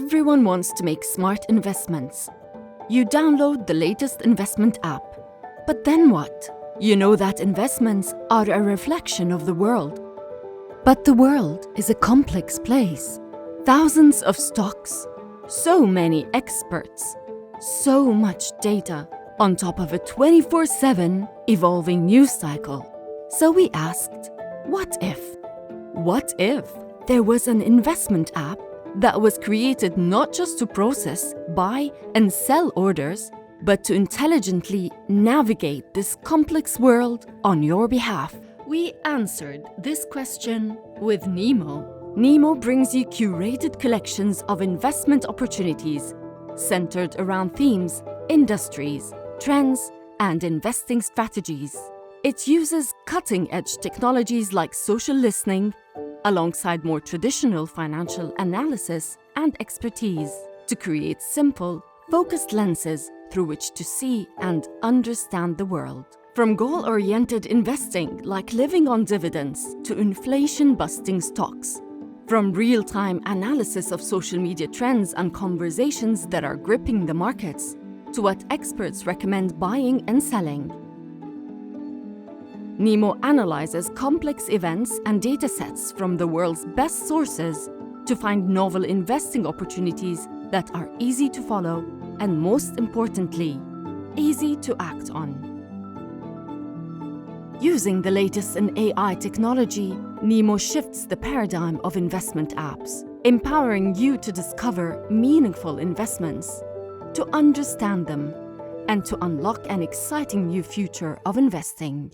Everyone wants to make smart investments. You download the latest investment app. But then what? You know that investments are a reflection of the world. But the world is a complex place. Thousands of stocks, so many experts, so much data, on top of a 24/7 evolving news cycle. So we asked, what if? What if there was an investment app that was created not just to process, buy, and sell orders, but to intelligently navigate this complex world on your behalf? We answered this question with Nemo. Nemo brings you curated collections of investment opportunities centered around themes, industries, trends, and investing strategies. It uses cutting-edge technologies like social listening, alongside more traditional financial analysis and expertise, to create simple, focused lenses through which to see and understand the world. From goal-oriented investing, like living on dividends, to inflation-busting stocks. From real-time analysis of social media trends and conversations that are gripping the markets, to what experts recommend buying and selling. Nemo analyzes complex events and datasets from the world's best sources to find novel investing opportunities that are easy to follow and, most importantly, easy to act on. Using the latest in AI technology, Nemo shifts the paradigm of investment apps, empowering you to discover meaningful investments, to understand them, and to unlock an exciting new future of investing.